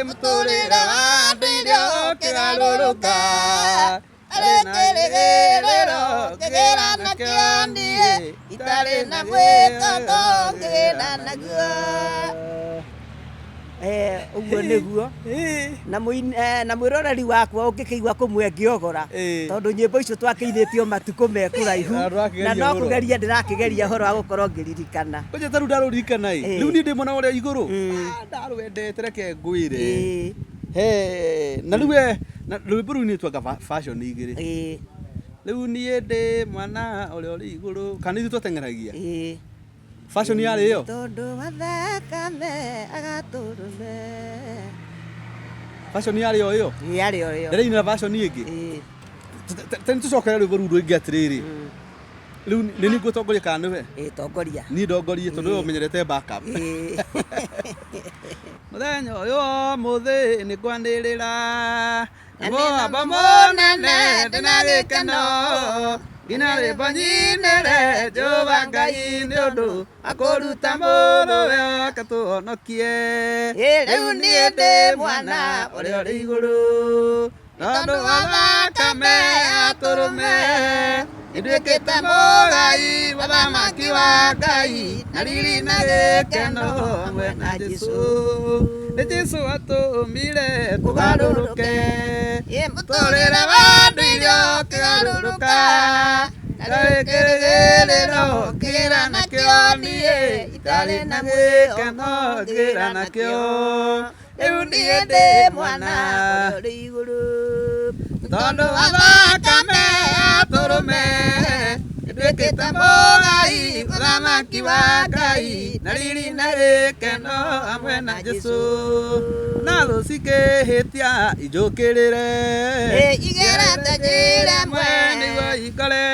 muturire wa ndũire ũkĩgarũrũka arĩ kĩrĩgĩrĩro kĩgĩra na kĩonire itarĩ na mwĩtoko ngĩra naguo ũguo nĩguo na mwĩroreri wakwa ũngĩkĩigua kũmwe ngĩogora tondũ nyĩmbo icio twakĩinĩtio matukũ mekũraihu na no kũgeria ndĩrakĩgeria ũhoro wa gũkorwo ngĩririkana ũnjĩta rĩu ndarũririkana rĩu niĩ ndĩ mwena ũrĩa igũrũ ndarwendete reke ngwĩre na rĩu rwĩmbo rũu nĩ twanga fashion igĩrĩ rĩu niĩ ndĩ mwana ũrĩa ũrĩ igũrũ kana ithuĩ twateng'eragia fashion yarĩ ĩyo tondu wa thakame agaturume fashion yarĩ o ĩyo yarĩ o ĩyo ndĩrainĩra fashion ĩngĩ tene tũcokere rwĩmbo rũu rũngĩ atĩrĩrĩ rĩu nĩ niĩ ngũtongoria kana nĩwe tongoria niĩ ndongorie tondũ we ũmenyerete backup mũthenya ũyũ mũthĩ nĩ ngwanĩrĩra mũhamba mũnene ndĩna gĩkeno nginya rwĩmbo nyinĩre Jehova Ngai nĩ ũndũ akũruta mũrũwe akatũhonokie rĩu niĩ ndĩ mwana ũrĩa ũrĩ igũrũ tondũ wa thakame atũrũme nĩnduĩkĩte mũgai mũthamaki wa Ngai na riri na gĩkeno hamwe na Jesu nĩ Jesu atũmire tũgarũrũke mũtũrĩre wa ndũire ũkĩgarũrũka arĩ kĩrĩgĩrĩro kĩgĩra nakĩo niĩ itarĩ na mwĩkeno ngĩra nakĩo rĩu niĩ ndĩ mwana ũrĩa ũrĩ igũrũ tondũ wa thakame atũrũme nĩnduĩkĩte mũgai mũthamaki wa Ngai na riri na gĩkeno hamwe na Jesu na thũ cikĩhĩtia injũkĩrĩre igerete njĩra ĩmwe nĩguo ikore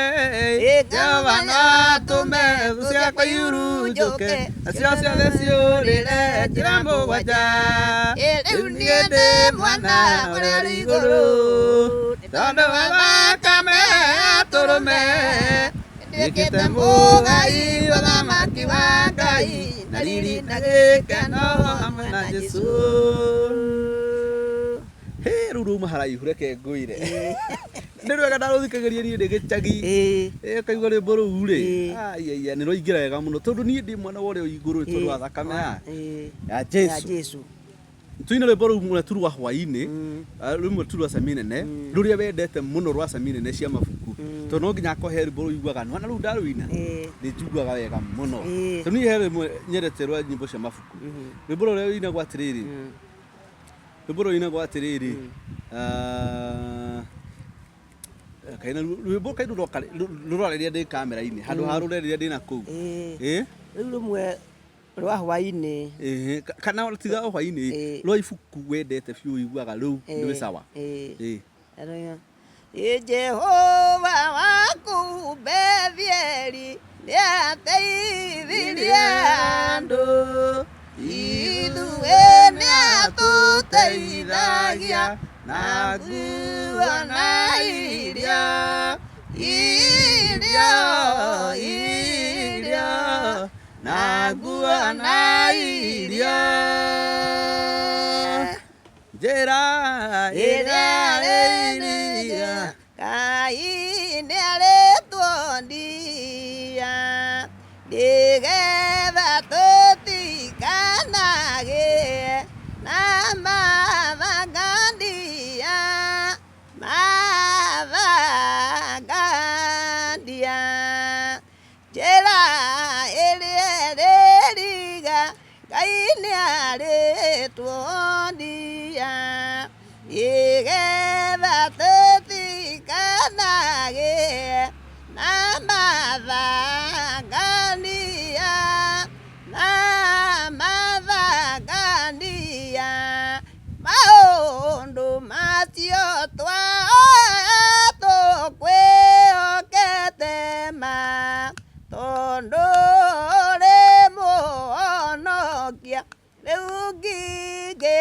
Jehova no atũme thũ ciakwa ihurunjũke nacio ciothe ciũrĩre njĩra mũgwanja rĩu niĩ ndĩ mwana ũrĩa ũrĩ igũrũ tondũ wa thakame atũrũme nĩnduĩkĩte mũgai mũthamaki wa Ngai na riri na gĩkeno hamwe na Jesu rĩu rauma haraihu reke ngwĩre nĩ rwega ndarũthikagĩria niĩ ndĩ gĩcagi kaigua rwĩmbo rũu rĩ aiaia nĩ rwaingĩra wega mũno tondũ niĩ ndĩ mwana wa ũrĩa igũrũ tondũ wa thakame ya Jesu tuine rwĩmbo rũu mũne tu rwa hwainĩ rũmwe tu rwa cami nene rũrĩa wendete mũno rwa cami nene cia mabuku tondũ no nginya akohe rwĩmbo rũu iguaga na rũu ndarũina nĩ njiguaga wega mũno tondũ niĩ he rwĩmwe nyendete rwa nyĩmbo cia mabuku rwĩmbo rũrĩa rũinagwo atĩrĩrĩ rwĩmbo rũinagwo atĩrĩrĩ kaina rwĩmbo kaina rũroreria ndĩ kamera-inĩ handũ ha rũrereria ndĩ na kũu rĩu rũmwe rwa hwainĩ kana tiga o hwainĩ rwa ibuku wendete biũ ũiguaga rũu nĩ sawa Jehova wakumbe thieri nĩateithirie andũ ithuĩ nĩatũteithagia na nguo na irio na nguo na irio njĩra ĩrĩa ĩrĩa Ngai nĩarĩtuondia nĩgetha tũtikanagĩe na mathangania njĩra ĩrĩa ĩrĩriga Ngai nĩarĩtuondia nĩgetha tũtikanagĩe na mathangania maũndũ macio twaoya tũkwĩhokete ma tondũ ũrĩ mũhonokia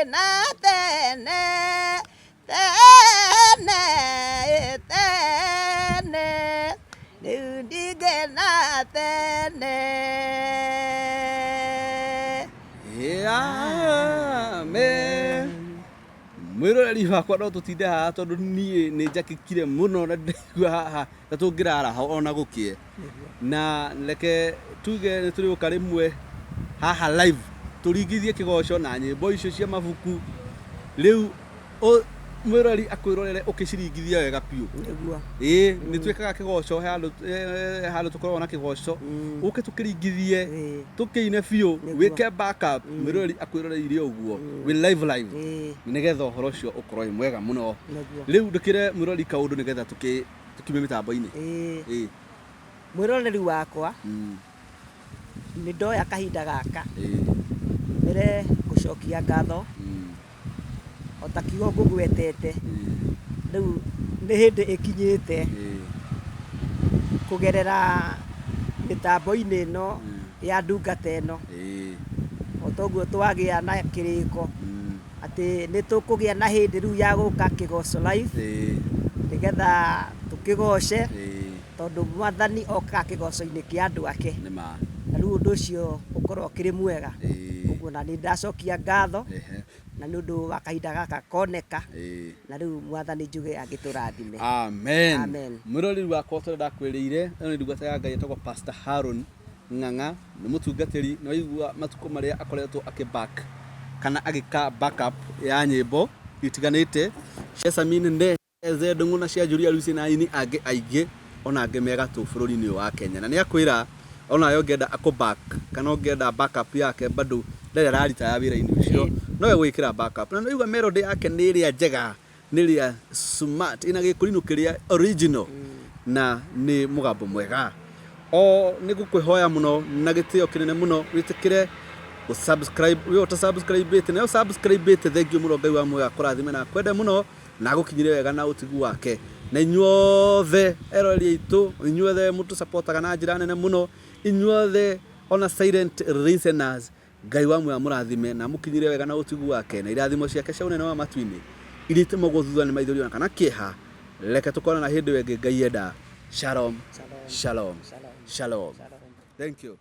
na tene tene tene ndige na tene. Amen. Mwiroreri wakwa no tutinde haha tondu nie ni njakikire muno na ndigua haha na tungirara ho ona gukie na leke tuge ni turi ukari mwe haha live turingithie kigoco na nyimbo icio cia mabuku riu mwiroreri akwirorere ukiciringithia wega piu Niguo ni twikaga kigoco handu tukorwo na kigoco uke tukiringithie tukiine biu wike backup mwiroreri akwirorere uguo we live nigetha uhoro ucio ukorwo mwega muno. Riu ndukire mwiroreri kaundu nigetha tukime mitambo-ini. Mwiroreri wakwa ni ndoya kahinda gaka mbere gucokia ngatho otakigo ngugwetete riu ni hindi ikinyite kugerera mitambo-ini ino ya ndungata ino otoguo twagia na kiriko ati ni tukugia na hindi riu ya guka kigoco live nigetha tukigoce tondu mwathani oka kigoco-ini kia andu ake Nima na riu undu ucio ukorwo kiri mwega uguo na ni ndacokia ngatho na ni undu wa kahinda gaka koneka na riu mwathani njuge agiturathime. Amen. Mwiroreri wakwa tore ndakwirire ino ni ndungata ya Ngai etagwo Pastor Haron Ng'ang'a ni mutungatiri na waigua matuko maria akoretwo akiback kana agika backup ya nyimbo itiganite cia Samini nde Ndung'u na cia Julia Lucy na ini ange aige ona ange mega tu bururi-ini wa Kenya na ni akwira ona yo ngenda akuback kana ngenda backup yake bado ndere rarita ya wira-ini ucio no we gwikira backup na niuga melody yake ni ria njega ni ria smart ina gikurino kiria original na ni mugambo mwega o ni gukwihoya muno na gitio kinene muno witikire usubscribe we utasubscribe bete na subscribe bete thank you muno Ngai wa moyo akurathime na kwende muno na gukinyire wega na utigu wake na inyuothe erori itu inyuothe mutu supportaga na njira nene muno inyuothe ona silent listeners Ngai wa moyo amurathime na mukinyire wega na utigu wake na irathimo ciake cia unene wa matu-ini iritimo guthutha ni maithori ona kana kieha leke tukona na hindi wenge Ngai enda. Shalom. Thank you.